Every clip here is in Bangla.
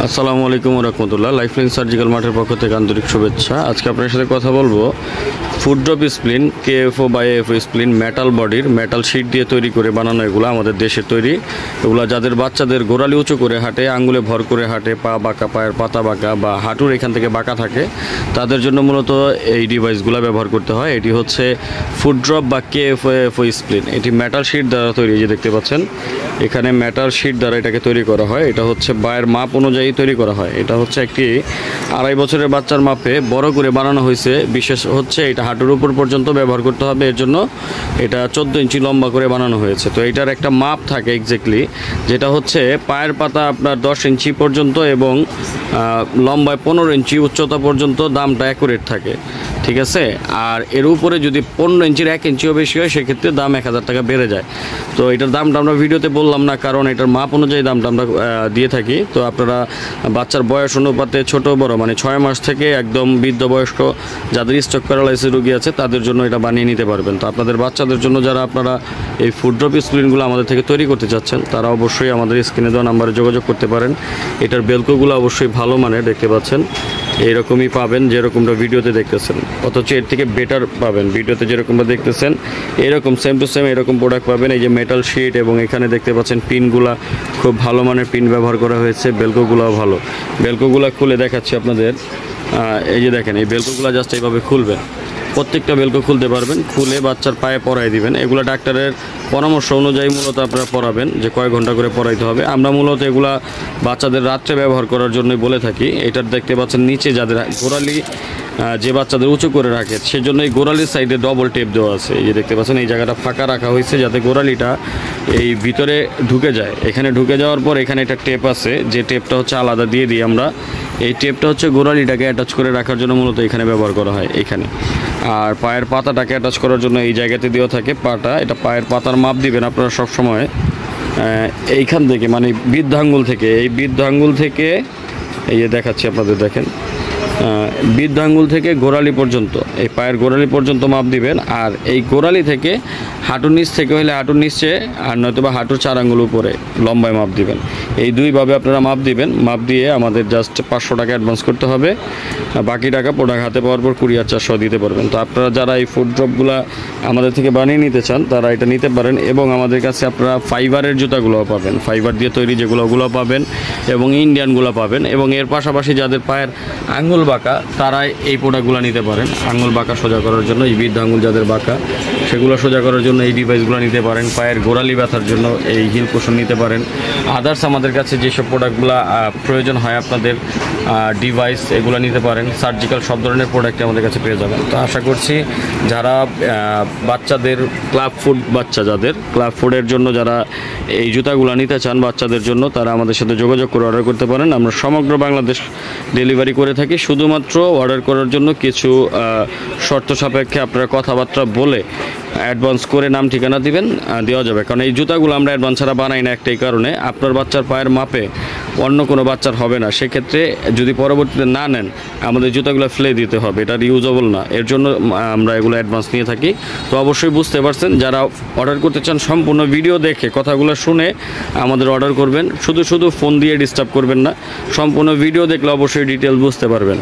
আসসালামু আলাইকুম ওয়া রাহমাতুল্লাহ। লাইফলাইন সার্জিক্যাল মাঠের পক্ষ থেকে আন্তরিক শুভেচ্ছা। আজকে আপনার সাথে কথা বলবো food drop spline KFO by FO spline metal বডির মেটাল শিট দিয়ে তৈরি করে বানানো। এগুলো আমাদের দেশের তৈরি। এগুলো যাদের বাচ্চাদের গোড়ালি উঁচু করে হাঁটে, আঙ্গুলে ভর করে হাঁটে, পা বাঁকা, পায়ের পাতা বাঁকা বা হাঁটুর এখান থেকে বাঁকা থাকে, তাদের জন্য মূলত এই ডিভাইসগুলো ব্যবহার করতে হয়। এটি হচ্ছে ফুড ড্রপ বা কেএফও স্প্লিন। এটি মেটাল শিট দ্বারা তৈরি, যে দেখতে পাচ্ছেন এখানে মেটাল শিট দ্বারা এটাকে তৈরি করা হয়। এটা হচ্ছে বায়ের মাপ অনুযায়ী তৈরি করা হয়। এটা হচ্ছে একটি 2.5 বছরের বাচ্চার মাপে বড় করে বানানো হয়েছে। বিশেষ হচ্ছে এটা হাঁটুর উপর পর্যন্ত ব্যবহার করতে হবে, এর জন্য এটা 14 ইঞ্চি লম্বা করে বানানো হয়েছে। তো এটার একটা মাপ থাকে এক্স্যাক্টলি, যেটা হচ্ছে পায়ের পাতা আপনার 10 ইঞ্চি পর্যন্ত এবং লম্বায় 15 ইঞ্চি উচ্চতা পর্যন্ত দামটা অ্যাকুরেট থাকে, ঠিক আছে। আর এর উপরে যদি 15 ইঞ্চির 1 ইঞ্চিও বেশি হয়, সেক্ষেত্রে দাম 1000 টাকা বেড়ে যায়। তো এটার দামটা আমরা ভিডিওতে বললাম না, কারণ এটার মাপ অনুযায়ী দামটা আমরা দিয়ে থাকি। তো আপনারা বাচ্চার বয়স অনুপাতে ছোট বড় মানে 6 মাস থেকে একদম বৃদ্ধ বয়স্ক যাদের স্ট্রোক প্যারালাইসিস রোগী আছে তাদের জন্য এটা বানিয়ে নিতে পারবেন। তো আপনাদের বাচ্চাদের জন্য যারা আপনারা এই ফুড ড্রপ স্প্লিনগুলো আমাদের থেকে তৈরি করতে চাচ্ছেন, তারা অবশ্যই আমাদের স্ক্রিনে দেওয়া নাম্বারে যোগাযোগ করতে পারেন। এটার বেলকোগুলো অবশ্যই ভালো মানের, দেখতে পাচ্ছেন এইরকমই পাবেন যেরকমটা ভিডিওতে দেখতেছেন, অথচ এর থেকে বেটার পাবেন। ভিডিওতে যেরকমটা দেখতেছেন এরকম সেম টু সেম এরকম প্রোডাক্ট পাবেন। এই যে মেটাল শিট এবং এখানে দেখতে পাচ্ছেন পিনগুলা খুব ভালো মানের পিন ব্যবহার করা হয়েছে। বেলকোগুলোও ভালো। বেলকোগুলো খুলে দেখাচ্ছি আপনাদের। এই যে দেখেন, এই বেলকোগুলো জাস্ট এইভাবে খুলবেন, প্রত্যেকটা বেলকো খুলতে পারবেন। খুলে বাচ্চার পায়ে পরাই দিবেন। এগুলো ডাক্তারের পরামর্শ অনুযায়ী মূলত আপনারা পরাবেন, যে কয়েক ঘন্টা করে পরাইতে হবে। আমরা মূলত এগুলা বাচ্চাদের রাত্রে ব্যবহার করার জন্যই বলে থাকি। এটার দেখতে পাচ্ছেন নিচে যাদের গোড়ালি যে বাচ্চাদের উঁচু করে রাখে, সেজন্য এই গোড়ালির সাইডে ডবল টেপ দেওয়া আছে। এই যে দেখতে পাচ্ছেন এই জায়গাটা ফাঁকা রাখা হয়েছে যাতে গোড়ালিটা এই ভিতরে ঢুকে যায়। এখানে ঢুকে যাওয়ার পর এখানে একটা টেপ আছে, যে টেপটা হচ্ছে আলাদা দিয়ে দিই আমরা। এই টেপটা হচ্ছে গোড়ালিটাকে অ্যাটাচ করে রাখার জন্য মূলত এখানে ব্যবহার করা হয় এখানে। আর পায়ের পাতাটাকে অ্যাটাচ করার জন্য এই জায়গাতে দেওয়া থাকে পাটা। এটা পায়ের পাতার মাপ দিবেন আপনারা সবসময় এইখান থেকে, মানে বৃদ্ধাঙ্গুল থেকে, এই বৃদ্ধাঙ্গুল থেকে এই যে দেখাচ্ছি আপনাদের, দেখেন বৃদ্ধাঙ্গুল থেকে গোড়ালি পর্যন্ত, এই পায়ের গোড়ালি পর্যন্ত মাপ দিবেন। আর এই গোড়ালি থেকে হাঁটুর নিচ থেকে হলে হাঁটুর নিচে, আর নয়তো বা হাঁটুর 4 আঙ্গুল উপরে লম্বায় মাপ দিবেন। এই দুইভাবে আপনারা মাপ দিবেন। মাপ দিয়ে আমাদের জাস্ট 500 টাকা অ্যাডভান্স করতে হবে। বাকি টাকা প্রোডাক্ট হাতে পাওয়ার পর কুরিয়ার চার্জ সহ দিতে পারবেন। তো আপনারা যারা এই ফুড ড্রপগুলো আমাদের থেকে বানিয়ে নিতে চান, তারা এটা নিতে পারেন। এবং আমাদের কাছে আপনারা ফাইবারের জুতাগুলোও পাবেন, ফাইবার দিয়ে তৈরি যেগুলো পাবেন, এবং ইন্ডিয়ানগুলো পাবেন। এবং এর পাশাপাশি যাদের পায়ের আঙ্গুল বাঁকা, তারা এই প্রোডাক্টগুলো নিতে পারেন। আঙ্গুল বাঁকা সোজা করার জন্য, এই বৃদ্ধ আঙ্গুল যাদের বাঁকা, সেগুলো সোজা করার জন্য এই ডিভাইসগুলো নিতে পারেন। পায়ের গোড়ালি ব্যথার জন্য এই হিল কুশন নিতে পারেন। আদার্স আমাদের কাছে যেসব প্রোডাক্টগুলো প্রয়োজন হয় আপনাদের ডিভাইস, এগুলো নিতে পারেন। সার্জিক্যাল সব ধরনের প্রোডাক্ট আমাদের কাছে পেয়ে যাবেন। তো আশা করছি যারা বাচ্চাদের ক্লাব ফুড, যাদের ক্লাব ফুডের জন্য যারা এই জুতাগুলো নিতে চান বাচ্চাদের জন্য, তারা আমাদের সাথে যোগাযোগ করে অর্ডার করতে পারেন। আমরা সমগ্র বাংলাদেশ ডেলিভারি করে থাকি। শুধুমাত্র অর্ডার করার জন্য কিছু শর্ত সাপেক্ষে আপনারা কথাবার্তা বলে অ্যাডভান্স করে নাম ঠিকানা দিবেন, দেওয়া যাবে। কারণ এই জুতাগুলো আমরা অ্যাডভান্স ছাড়া বানাই না একটাই কারণে, আপনার বাচ্চার পায়ের মাপে অন্য কোনো বাচ্চার হবে না। সেক্ষেত্রে যদি পরবর্তীতে না নেন, আমাদের জুতাগুলো ফেলে দিতে হবে, এটা রিউজেবল না। এর জন্য আমরা এগুলো অ্যাডভান্স নিয়ে থাকি। তো অবশ্যই বুঝতে পারছেন, যারা অর্ডার করতে চান সম্পূর্ণ ভিডিও দেখে কথাগুলো শুনে আমাদের অর্ডার করবেন। শুধু ফোন দিয়ে ডিস্টার্ব করবেন না, সম্পূর্ণ ভিডিও দেখলে অবশ্যই ডিটেলস বুঝতে পারবেন।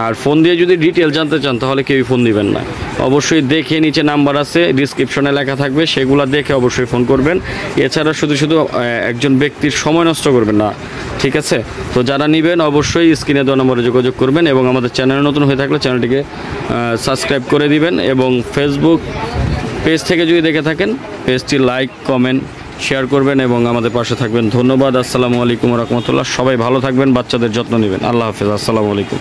আর ফোন দিয়ে যদি ডিটেল জানতে চান, তাহলে কেউই ফোন দিবেন না। অবশ্যই দেখে নিচে নাম্বার আছে, ডিসক্রিপশনে লেখা থাকবে, সেগুলো দেখে অবশ্যই ফোন করবেন। এছাড়া শুধু একজন ব্যক্তির সময় নষ্ট করবেন না, ঠিক আছে। তো যারা নেবেন অবশ্যই স্ক্রিনে দেওয়া নম্বরে যোগাযোগ করবেন। এবং আমাদের চ্যানেল নতুন হয়ে থাকলে চ্যানেলটিকে সাবস্ক্রাইব করে দিবেন। এবং ফেসবুক পেজ থেকে যদি দেখে থাকেন, পেজটি লাইক, কমেন্ট, শেয়ার করবেন এবং আমাদের পাশে থাকবেন। ধন্যবাদ। আসসালামু আলাইকুম ওয়া রাহমাতুল্লাহ। সবাই ভালো থাকবেন, বাচ্চাদের যত্ন নেবেন। আল্লাহ হাফেজ। আসসালামু আলাইকুম।